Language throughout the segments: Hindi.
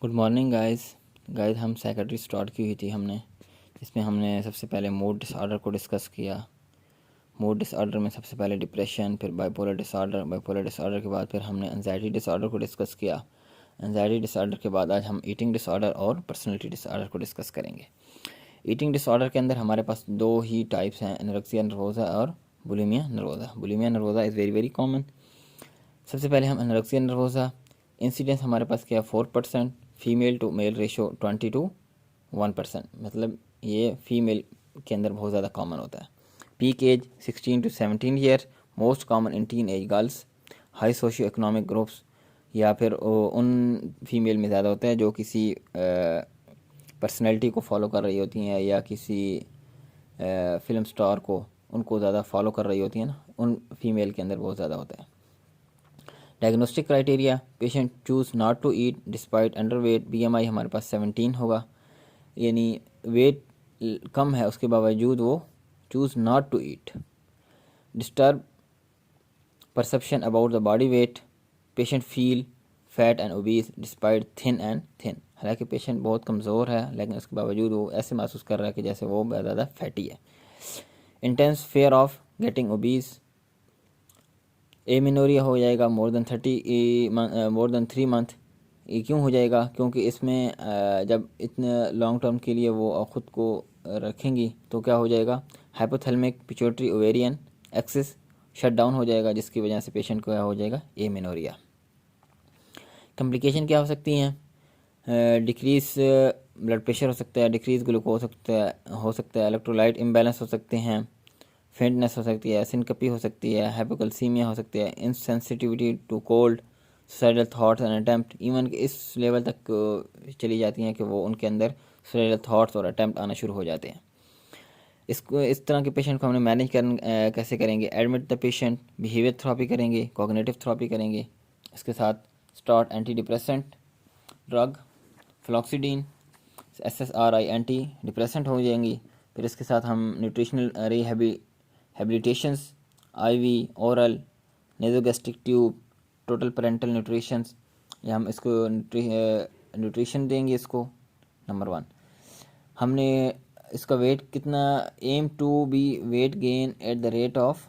Good morning guys. हम साइकेट्री स्टार्ट की हुई थी हमने, इसमें हमने सबसे पहले मूड डिसऑर्डर को डिस्कस किया। मूड डिसऑर्डर में सबसे पहले डिप्रेशन, फिर बाइपोलर डिसऑर्डर के बाद फिर हमने एंजाइटी डिसऑर्डर को डिस्कस किया। एंजाइटी डिसऑर्डर के बाद आज हम ईटिंग डिसऑर्डर और पर्सनैलिटी डिसऑर्डर को डिस्कस करेंगे। ईटिंग डिसऑर्डर के अंदर हमारे पास दो ही टाइप्स हैं, एनोरेक्सिया नर्वोसा और bulimia nervosa. Bulimia nervosa is very very common. सबसे पहले हम एनोरेक्सिया नर्वोसा, इंसिडेंस हमारे पास क्या 4%, female to male ratio 20 to 1%, मतलब ये फीमेल के अंदर बहुत ज़्यादा कॉमन होता है। Peak age 16 to 17 year, most common in teen age girls. High socio economic groups, या फिर उन फीमेल में ज़्यादा होता है जो किसी पर्सनैलिटी को फॉलो कर रही होती हैं, या किसी फिल्म स्टार को उनको ज़्यादा फॉलो कर रही होती हैं ना, उन फीमेल के अंदर बहुत ज़्यादा होता है। Diagnostic criteria, patient choose not to eat despite under weight. BMI हमारे पास 17 होगा, यानी वेट कम है उसके बावजूद वो choose not to eat. Disturb perception about the body weight, patient feel fat and obese despite thin and thin. हालांकि पेशेंट बहुत कमज़ोर है लेकिन उसके बावजूद वो ऐसे महसूस कर रहा है कि जैसे वो बहुत ज़्यादा फैटी है। Intense fair of getting obese, amenorrhoea हो जाएगा मोर देन 3 मंथ। ये क्यों हो जाएगा? क्योंकि इसमें जब इतने लॉन्ग टर्म के लिए वो ख़ुद को रखेंगी तो क्या हो जाएगा, hypothalamic pituitary ovarian axis shut down हो जाएगा, जिसकी वजह से पेशेंट को क्या हो जाएगा, एमिनोरिया। कम्प्लिकेशन क्या हो सकती हैं? डिक्रीज ब्लड प्रेशर हो सकता है, डिक्रीज ग्लूकोज हो सकता है, इलेक्ट्रोलाइट इम्बैलेंस हो सकते हैं, फेंटनेस हो सकती है, सिनकपी हो सकती है, हाइपोकैल्सीमिया हो सकती है, insensitivity to cold, suicidal thoughts and attempt. Even इस लेवल तक चली जाती हैं कि वो उनके अंदर सुसाइडल थॉट्स और अटैम्प्ट आना शुरू हो जाते हैं। इसको इस तरह के पेशेंट को हमने मैनेज कैसे करेंगे? Admit the patient, behaviour therapy करेंगे, कॉग्निटिव थेरेपी करेंगे, इसके साथ start anti depressant drug fluoxetine, SSRI anti depressant हो जाएंगी। फिर इसके साथ हम nutritional rehabilitations, IV, oral, nasogastric tube, total parenteral nutritions, या हम इसको न्यूट्रिशन देंगे इसको। नंबर 1, हमने इसका वेट कितना, aim to be weight gain at the rate of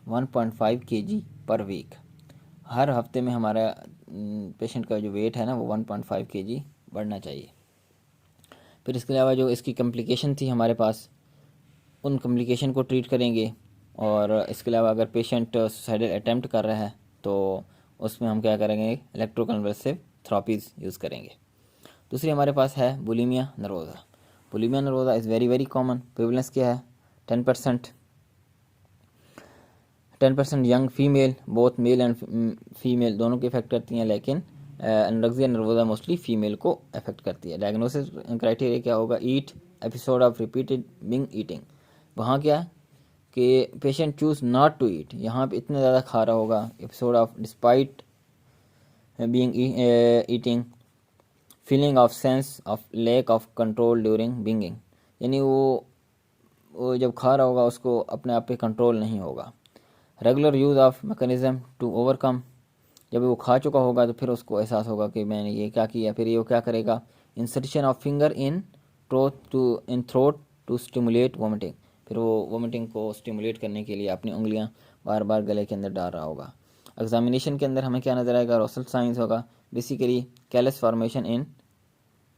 1.5 kg per week. हर हफ्ते में हमारा पेशेंट का जो वेट है ना वो 1.5 kg बढ़ना चाहिए। फिर इसके अलावा जो इसकी कम्प्लिकेशन थी हमारे पास, उन कम्प्लिकेशन को ट्रीट करेंगे। और इसके अलावा अगर पेशेंट सुसाइडल अटैम्प्ट कर रहा है तो उसमें हम क्या करेंगे, इलेक्ट्रोकन्वल्सिव थेरेपीज़ यूज़ करेंगे। दूसरी हमारे पास है bulimia nervosa. Bulimia nervosa is very very common. Prevalence क्या है? 10%। 10% young female, both male and female दोनों को इफेक्ट करती हैं, लेकिन एनोरेक्सिया नर्वोसा मोस्टली फीमेल को अफेक्ट करती है। डायग्नोसिस क्राइटेरिया क्या होगा? Eat episode of repeated binge eating. वहाँ क्या है कि patient choose not to eat, यहाँ पे इतना ज़्यादा खा रहा होगा। Episode of despite binge eating, feeling of sense of lack of control during binging, यानी वो जब खा रहा होगा उसको अपने आप पे कंट्रोल नहीं होगा। Regular use of mechanism to overcome, जब वो खा चुका होगा तो फिर उसको एहसास होगा कि मैंने ये क्या किया, फिर ये वो क्या करेगा, insertion of finger in throat to stimulate vomiting, फिर वो वोमिटिंग को स्टिमुलेट करने के लिए अपनी उंगलियां बार बार गले के अंदर डाल रहा होगा। एग्जामिनेशन के अंदर हमें क्या नज़र आएगा? रोसल साइंस होगा, basically callus formation in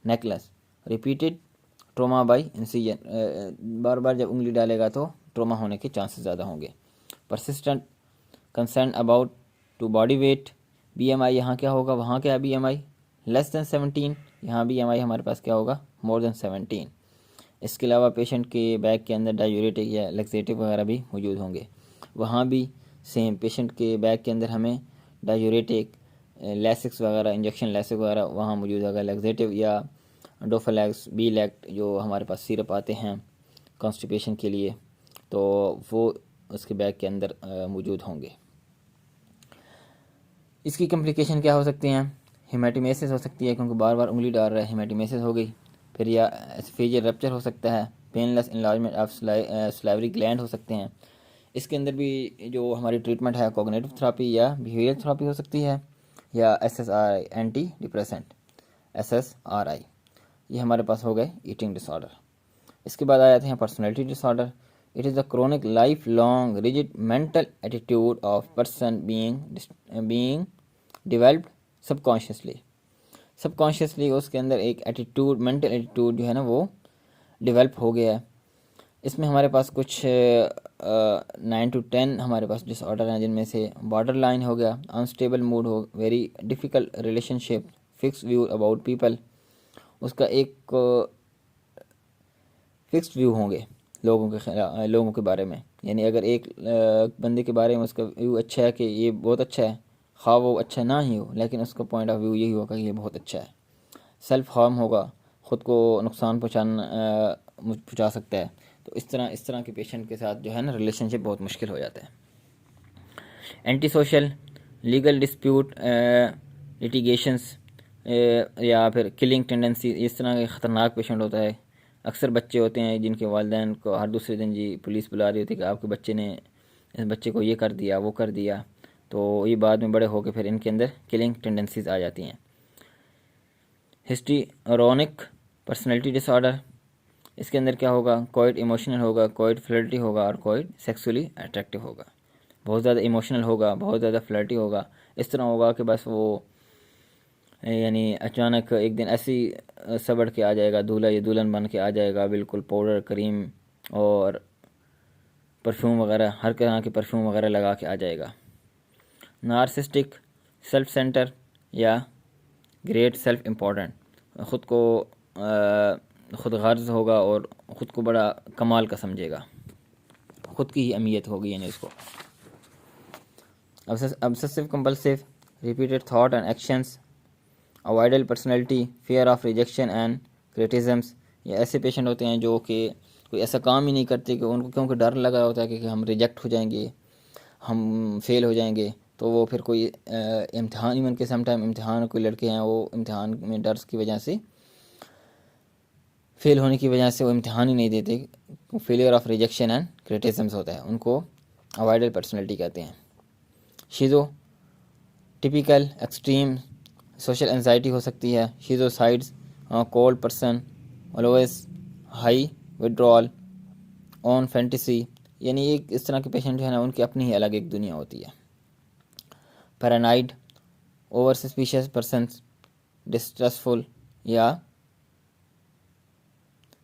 knuckles, repeated trauma by incision, बार बार जब उंगली डालेगा तो ट्रोमा होने के चांसेस ज़्यादा होंगे। Persistent concern about to body weight, BMI यहाँ क्या होगा, वहाँ क्या है BMI लेस देन 17, यहाँ BMI हमारे पास क्या होगा, मोर देन 17। इसके अलावा पेशेंट के बैग के अंदर डायूरेटिक या लैक्सेटिव वगैरह भी मौजूद होंगे, वहाँ भी सेम पेशेंट के बैग के अंदर हमें डायूरेटिक, लैसिक्स वगैरह, इंजेक्शन लैसिक वगैरह वहाँ मौजूद होगा, लैक्सेटिव या डोफालैक्स, B-लैक्ट जो हमारे पास सिरप आते हैं कॉन्स्टिपेशन के लिए, तो वो उसके बैग के अंदर मौजूद होंगे। इसकी कम्प्लिकेशन क्या हो सकती हैं? हेमाटिमेसिस हो सकती है, क्योंकि बार बार उंगली डाल रहा है, हेमाटिमेसिस हो गई। फिर या एसोफेजियल रप्चर हो सकता है, painless enlargement of salivary gland हो सकते हैं। इसके अंदर भी जो हमारी ट्रीटमेंट है कॉग्निटिव थेरेपी या बिहेवियर थेरेपी हो सकती है, या SSRI एंटी डिप्रेसेंट। SSRI। ये हमारे पास हो गए ईटिंग डिसऑर्डर। इसके बाद आ जाते हैं personality disorder. It is the chronic life long rigid mental attitude of person being developed subconsciously. Subconsciously उसके अंदर एक एटीट्यूड, मेंटल एटीट्यूड जो है ना वो डेवलप हो गया है। इसमें हमारे पास कुछ 9 to 10 हमारे पास डिसऑर्डर हैं, जिनमें से बॉर्डर लाइन हो गया, अनस्टेबल मूड हो, very difficult relationship, fix view about people. उसका एक फिक्स्ड व्यू होंगे लोगों के बारे में। यानी अगर एक बंदे के बारे में उसका व्यू अच्छा है कि ये बहुत अच्छा है, खा वो अच्छा ना ही हो, लेकिन उसका पॉइंट ऑफ व्यू यही होगा कि ये बहुत अच्छा है। सेल्फ हार्म होगा, ख़ुद को नुकसान पहुँचा सकता है। तो इस तरह के पेशेंट के साथ जो है ना रिलेशनशिप बहुत मुश्किल हो जाता है। Anti social, legal dispute, litigations या फिर किलिंग टेंडेंसी, इस तरह का ख़तरनाक पेशेंट होता है। अक्सर बच्चे होते हैं जिनके वालिदैन को हर दूसरे दिन जी पुलिस बुला रही होती है कि आपके बच्चे ने इस बच्चे को ये कर दिया, वो कर दिया। तो ये बाद में बड़े होकर फिर इनके अंदर किलिंग टेंडेंसीज आ जाती हैं। हिस्ट्रीरोनिक पर्सनैलिटी डिसऑर्डर, इसके अंदर क्या होगा, क्वाइट इमोशनल होगा, क्वाइट फ्लर्टी होगा और क्वाइट सेक्सुअली अट्रैक्टिव होगा। बहुत ज़्यादा इमोशनल होगा, बहुत ज़्यादा फ्लर्टी होगा। इस तरह होगा कि बस वो यानी अचानक एक दिन ऐसी सबड़ के आ जाएगा, दूल्हा या दुल्हन बन के आ जाएगा, बिल्कुल पाउडर, क्रीम और परफ्यूम वगैरह, हर तरह के परफ्यूम वगैरह लगा के आ जाएगा। नार्सिस्टिक, सेल्फ सेंटर या ग्रेट सेल्फ इम्पोर्टेंट, ख़ुद को ख़ुद गर्ज होगा और ख़ुद को बड़ा कमाल का समझेगा, ख़ुद की ही अहमियत होगी यानी उसको। Obsessive compulsive, repeated thought and actions, अवॉइडल personality, fear of rejection and criticisms. ये ऐसे पेशेंट होते हैं जो कि कोई ऐसा काम ही नहीं करते कि उनको क्योंकि डर लगा होता है कि हम रिजेक्ट हो जाएंगे, हम फेल हो जाएंगे। तो वो फिर कोई इम्तिहान, इवन के समटाइम इम्तिहान, कोई लड़के हैं वो इम्तिहान में डर की वजह से, फेल होने की वजह से वो इम्तिहान ही नहीं देते। Failure of rejection and criticisms होता है, उनको अवॉइडल पर्सनैलिटी कहते हैं। शिज़ो टिपिकल एक्सट्रीम सोशल एंजाइटी हो सकती है। Schizoids, cold person, always high withdrawal, on fantasy, यानी एक इस तरह के पेशेंट जो है ना उनकी अपनी ही अलग एक दुनिया होती है। पैरानाइड, ओवर सस्पिशियस पर्सन, डिस्ट्रसफुल या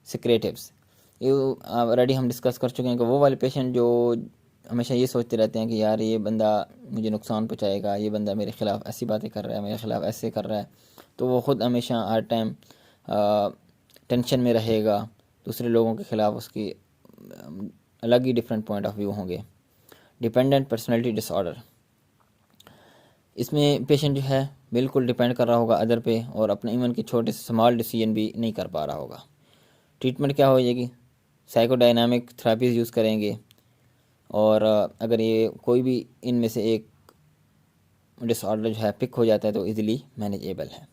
सिक्रेटिव्स। ये ऑलरेडी हम डिस्कस कर चुके हैं कि वो वाले पेशेंट जो हमेशा ये सोचते रहते हैं कि यार ये बंदा मुझे नुकसान पहुंचाएगा, ये बंदा मेरे ख़िलाफ़ ऐसी बातें कर रहा है, मेरे ख़िलाफ़ ऐसे कर रहा है। तो वो ख़ुद हमेशा हर टाइम टेंशन में रहेगा, दूसरे लोगों के ख़िलाफ़ उसकी अलग ही डिफरेंट पॉइंट ऑफ व्यू होंगे। डिपेंडेंट पर्सनैलिटी डिसऑर्डर, इसमें पेशेंट जो है बिल्कुल डिपेंड कर रहा होगा अदर पे और अपने इवन के छोटे से स्मॉल डिसीजन भी नहीं कर पा रहा होगा। ट्रीटमेंट क्या हो जाएगी, साइकोडायनामिक थेरापीज़ यूज़ करेंगे और अगर ये कोई भी इनमें से एक डिसऑर्डर जो है पिक हो जाता है तो इजीली मैनेजेबल है।